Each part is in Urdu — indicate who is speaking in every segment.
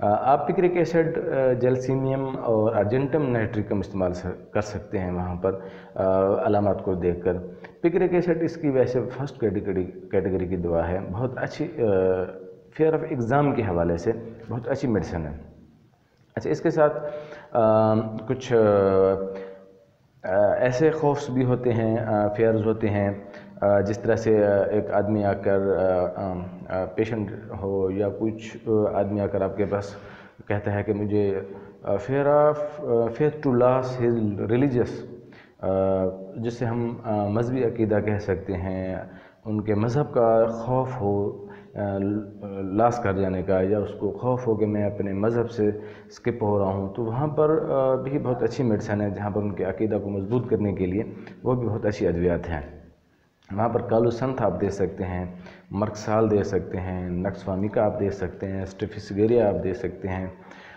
Speaker 1: آپ پکرک ایسڈ، جیلسیمیم اور ارجنٹم نائٹریکم استعمال کر سکتے ہیں وہاں پر علامات کو دیکھ کر۔ پکرک ایسڈ اس کی ویسے فرسٹ کیٹیگری کی دوا ہے، بہت اچھی فیئر آف ایگزام کے حوالے سے بہت اچھی میڈیسن ہے۔ اچھا، اس کے ساتھ کچھ ایسے خوفs بھی ہوتے ہیں، فیئرز ہوتے ہیں، جس طرح سے ایک آدمی آ کر پیشنٹ ہو یا کچھ آدمی آ کر آپ کے پاس کہتا ہے کہ مجھے fear to lose his religious, جسے ہم مذہبی عقیدہ کہہ سکتے ہیں، ان کے مذہب کا خوف ہو لاس کر جانے کا، یا اس کو خوف ہو کہ میں اپنے مذہب سے اسکپ ہو رہا ہوں، تو وہاں پر بھی بہت اچھی میڈیسن ہے جہاں پر ان کے عقیدہ کو مضبوط کرنے کے لیے وہ بھی بہت اچھی ادویات ہیں۔ وہاں پر کالو سنتھ آپ دے سکتے ہیں، مرکسال دے سکتے ہیں، نکس فامیکا آپ دے سکتے ہیں، اسٹیفسگیریا آپ دے سکتے ہیں،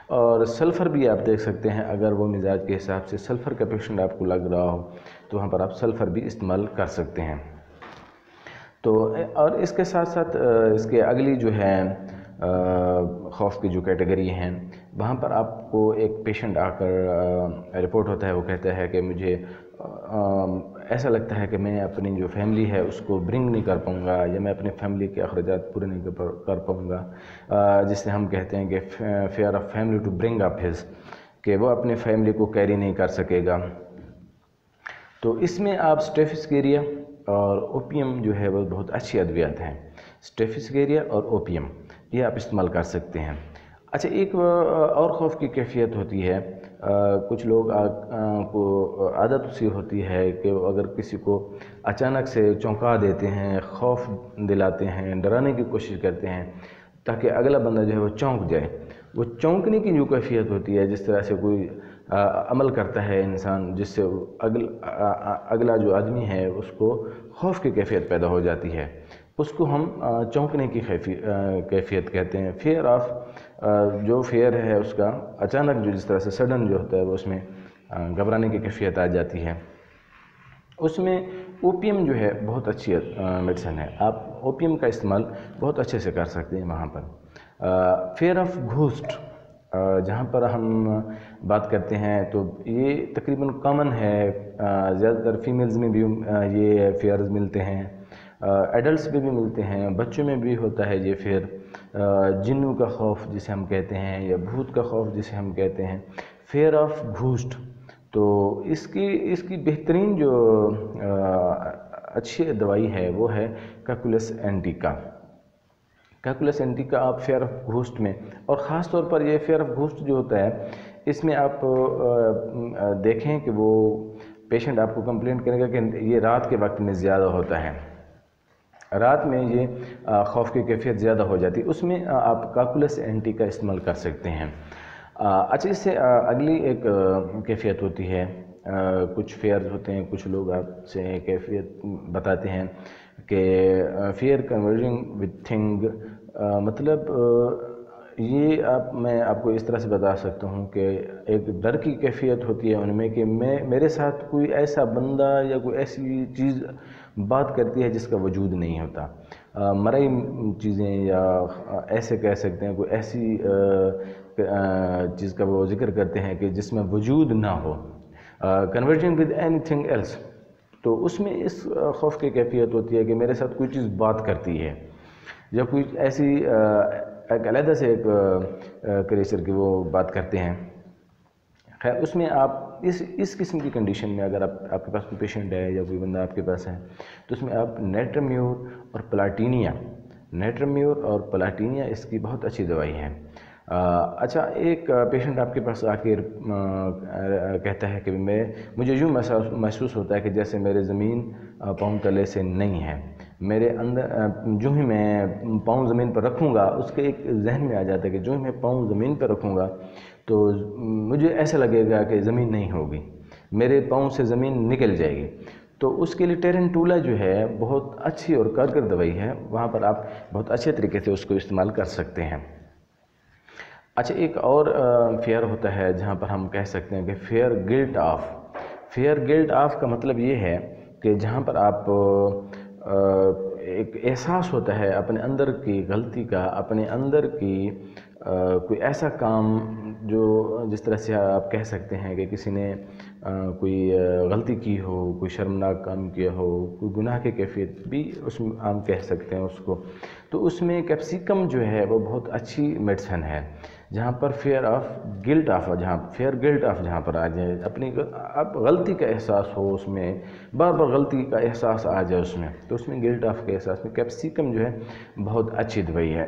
Speaker 1: اور سلفر بھی آپ دیکھ سکتے ہیں۔ اگر وہ مزاج کے حساب سے سلفر کا پیشنٹ آپ کو لگ رہا ہو تو وہاں پر آپ سلفر بھی استعمال کر سکتے ہیں۔ تو اور اس کے ساتھ ساتھ اس کے اگلی جو ہے خوف کی جو کیٹیگری ہیں، وہاں پر آپ کو ایک پیشنٹ آ کر رپورٹ ہوتا ہے، وہ کہتا ہے کہ مجھے ایسا لگتا ہے کہ میں اپنی جو فیملی ہے اس کو برنگ نہیں کر پاؤں گا، یا میں اپنے فیملی کے اخراجات پورے نہیں کر پاؤں گا، جس سے ہم کہتے ہیں کہ fear of family to bring up his, کہ وہ اپنے فیملی کو کیری نہیں کر سکے گا۔ تو اس میں آپ اسٹیفسکیریا اور اوپیم جو ہے وہ بہت اچھی ادویات ہیں۔ اسٹیفسکیریا اور اوپیم یہ آپ استعمال کر سکتے ہیں۔ اچھا، ایک اور خوف کی کیفیت ہوتی ہے، کچھ لوگ کو عادت سی ہوتی ہے کہ اگر کسی کو اچانک سے چونکا دیتے ہیں، خوف دلاتے ہیں، ڈرانے کی کوشش کرتے ہیں تاکہ اگلا بندہ جو ہے وہ چونک جائے، وہ چونکنے کی جو کیفیت ہوتی ہے، جس طرح سے کوئی عمل کرتا ہے انسان جس سے اگلا جو آدمی ہے اس کو خوف کی کیفیت پیدا ہو جاتی ہے، اس کو ہم چونکنے کی کیفیت کہتے ہیں۔ فیئر آف جو فیئر ہے اس کا اچانک جو جس طرح سے سڈن جو ہوتا ہے وہ اس میں گھبرانے کی کیفیت آ جاتی ہے، اس میں اوپیم جو ہے بہت اچھی میڈیسن ہے۔ آپ اوپیم کا استعمال بہت اچھے سے کر سکتے ہیں وہاں پر۔ فیئر آف گھوسٹ جہاں پر ہم بات کرتے ہیں تو یہ تقریباً کامن ہے، زیادہ تر فیمیلز میں بھی یہ فیئرز ملتے ہیں، ایڈلٹس میں بھی ملتے ہیں، بچوں میں بھی ہوتا ہے یہ فیئر۔ جنوں کا خوف جسے ہم کہتے ہیں، یا بھوت کا خوف جسے ہم کہتے ہیں، فیئر آف گھوسٹ۔ تو اس کی بہترین جو اچھی دوائی ہے وہ ہے کیکولس اینٹیکا۔ کیکولس اینٹیکا آپ فیئر آف گھوسٹ میں، اور خاص طور پر یہ فیئر آف گھوسٹ جو ہوتا ہے اس میں آپ دیکھیں کہ وہ پیشنٹ آپ کو کمپلینٹ کرے گا کہ یہ رات کے وقت میں زیادہ ہوتا ہے، رات میں یہ خوف کی کیفیت زیادہ ہو جاتی ہے، اس میں آپ کیکولس اینٹیکا استعمال کر سکتے ہیں۔ اچھا، اس سے اگلی ایک کیفیت ہوتی ہے، کچھ فیئرز ہوتے ہیں، کچھ لوگ آپ سے کیفیت بتاتے ہیں کہ فیئر کنورجنگ وتھ تھنگ، مطلب یہ میں آپ کو اس طرح سے بتا سکتا ہوں کہ ایک ڈر کی کیفیت ہوتی ہے ان میں کہ میرے ساتھ کوئی ایسا بندہ یا کوئی ایسی چیز بات کرتی ہے جس کا وجود نہیں ہوتا، مرئی چیزیں، یا ایسے کہہ سکتے ہیں کوئی ایسی چیز کا وہ ذکر کرتے ہیں کہ جس میں وجود نہ ہو، converging with anything else. تو اس میں اس خوف کی کیفیت ہوتی ہے کہ میرے ساتھ کوئی چیز بات کرتی ہے، یا کوئی ایسی ایک علیحدہ سے ایک کریچر کی وہ بات کرتے ہیں۔ خیر، اس میں آپ اس قسم کی کنڈیشن میں اگر آپ کے پاس کوئی پیشنٹ ہے یا کوئی بندہ آپ کے پاس ہے تو اس میں آپ نیٹرمیور اور پلاٹینیا اس کی بہت اچھی دوائی ہے۔ اچھا، ایک پیشنٹ آپ کے پاس آ کے کہتا ہے کہ مجھے یوں محسوس ہوتا ہے کہ جیسے میرے زمین پاؤں تلے سے نہیں ہے، میرے اندر جو ہی میں پاؤں زمین پر رکھوں گا، اس کے ایک ذہن میں آ جاتا ہے کہ جو ہی میں پاؤں زمین پر رکھوں گا تو مجھے ایسا لگے گا کہ زمین نہیں ہوگی، میرے پاؤں سے زمین نکل جائے گی۔ تو اس کے لیے ٹیرنٹولا جو ہے بہت اچھی اور کارگر دوائی ہے، وہاں پر آپ بہت اچھے طریقے سے اس کو استعمال کر سکتے ہیں۔ اچھا، ایک اور فیئر ہوتا ہے جہاں پر ہم کہہ سکتے ہیں کہ فیئر گلٹ آف کا مطلب یہ ہے کہ جہاں پر آپ ایک احساس ہوتا ہے اپنے اندر کی غلطی کا، اپنے اندر کی کوئی ایسا کام جو جس طرح سے آپ کہہ سکتے ہیں کہ کسی نے کوئی غلطی کی ہو، کوئی شرمناک کام کیا ہو، کوئی گناہ کی کیفیت بھی اس میں ہم کہہ سکتے ہیں اس کو، تو اس میں کیپسیکم جو ہے وہ بہت اچھی میڈیسن ہے، جہاں پر فیئر گلٹ آف جہاں پر آ جائے، اپنی اب غلطی کا احساس ہو، اس میں بار بار غلطی کا احساس آ جائے اس میں، تو اس میں گلٹ آف کے احساس میں کیپسیکم جو ہے بہت اچھی دوائی ہے۔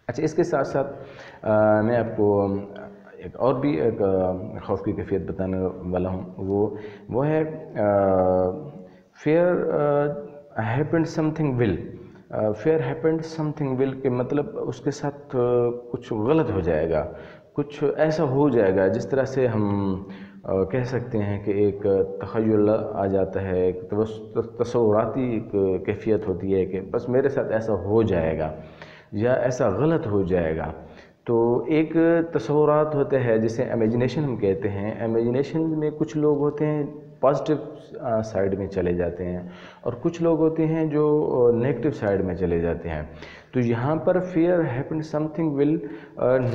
Speaker 1: اچھا، اس کے ساتھ ساتھ میں آپ کو ایک اور بھی ایک خوف کی کیفیت بتانے والا ہوں، وہ ہے fear happened something will. Fear happened something will کے مطلب اس کے ساتھ کچھ غلط ہو جائے گا، کچھ ایسا ہو جائے گا جس طرح سے ہم کہہ سکتے ہیں کہ ایک تخیل آ جاتا ہے، ایک تصوراتی ایک کیفیت ہوتی ہے کہ بس میرے ساتھ ایسا ہو جائے گا یا ایسا غلط ہو جائے گا۔ تو ایک تصورات ہوتے ہیں جسے امیجنیشن ہم کہتے ہیں، امیجنیشن میں کچھ لوگ ہوتے ہیں پازیٹیو سائیڈ میں چلے جاتے ہیں اور کچھ لوگ ہوتے ہیں جو نیگیٹو سائیڈ میں چلے جاتے ہیں۔ تو یہاں پر fair happen something will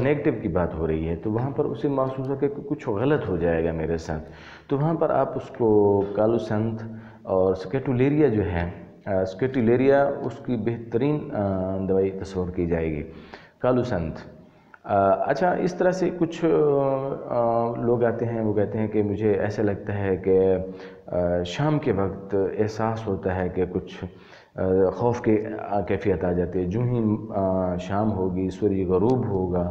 Speaker 1: negative کی بات ہو رہی ہے، تو وہاں پر اسے محسوس ہو کہ کچھ غلط ہو جائے گا میرے ساتھ، تو وہاں پر آپ اس کو کالو سنتھ اور سکیٹولیریا جو ہے، سکیٹولیریا اس کی بہترین دوائی تصور کی جائے گی، کالو سنتھ۔ اچھا، اس طرح سے کچھ لوگ آتے ہیں، وہ کہتے ہیں کہ مجھے ایسا لگتا ہے کہ شام کے وقت احساس ہوتا ہے کہ کچھ خوف کی کیفیت آ جاتی ہے، جو ہی شام ہوگی، سورج غروب ہوگا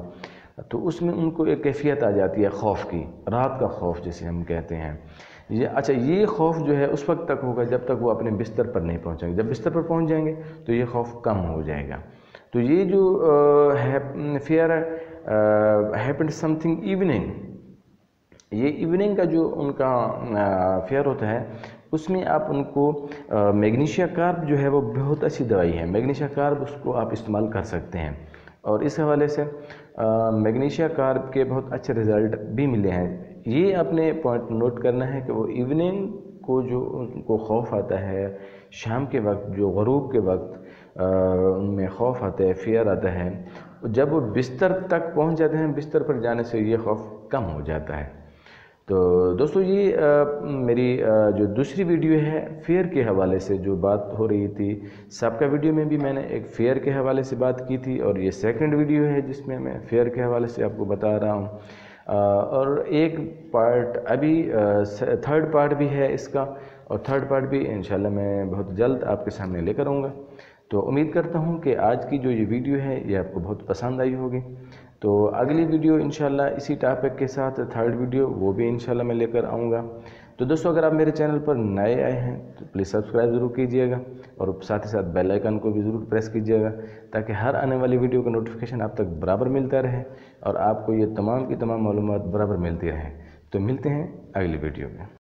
Speaker 1: تو اس میں ان کو ایک کیفیت آ جاتی ہے خوف کی، رات کا خوف جسے ہم کہتے ہیں۔ اچھا، یہ خوف جو ہے اس وقت تک ہوگا جب تک وہ اپنے بستر پر نہیں پہنچیں گے، جب بستر پر پہنچ جائیں گے تو یہ خوف کم ہو جائے گا۔ تو یہ جو fear happened something evening, یہ ایوننگ کا جو ان کا فیئر ہوتا ہے، اس میں آپ ان کو میگنیشیا کارب جو ہے وہ بہت اچھی دوائی ہے، میگنیشیا کارب اس کو آپ استعمال کر سکتے ہیں، اور اس حوالے سے میگنیشیا کارب کے بہت اچھے رزلٹ بھی ملے ہیں۔ یہ اپنے پوائنٹ نوٹ کرنا ہے کہ وہ ایوننگ کو جو ان کو خوف آتا ہے، شام کے وقت جو غروب کے وقت ان میں خوف آتا ہے، فیئر آتا ہے، جب وہ بستر تک پہنچ جاتے ہیں، بستر پر جانے سے یہ خوف کم ہو جاتا ہے۔ تو دوستو، یہ میری جو دوسری ویڈیو ہے فیئر کے حوالے سے جو بات ہو رہی تھی، سابقہ ویڈیو میں بھی میں نے ایک فیئر کے حوالے سے بات کی تھی، اور یہ سیکنڈ ویڈیو ہے جس میں میں فیئر کے حوالے سے آپ کو بتا رہا ہوں، اور ایک پارٹ ابھی تھرڈ پارٹ بھی ہے اس کا، اور تھرڈ پارٹ بھی انشاءاللہ میں بہت جلد آپ کے سامنے لے کر آؤں گا۔ تو امید کرتا ہوں کہ آج کی جو یہ ویڈیو ہے یہ آپ کو بہت پسند آئی ہوگی۔ تو اگلی ویڈیو انشاءاللہ اسی ٹاپک کے ساتھ تھرڈ ویڈیو وہ بھی انشاءاللہ میں لے کر آؤں گا۔ تو دوستو، اگر آپ میرے چینل پر نئے آئے ہیں تو پلیز سبسکرائب ضرور کیجئے گا، اور ساتھ ہی ساتھ بیل آئیکن کو بھی ضرور پریس کیجئے گا، تاکہ ہر آنے والی ویڈیو کا نوٹیفیکیشن آپ تک برابر ملتا رہے اور آپ کو یہ تمام کی تمام معلومات برابر ملتی رہیں۔ تو ملتے ہیں اگلی ویڈیو میں۔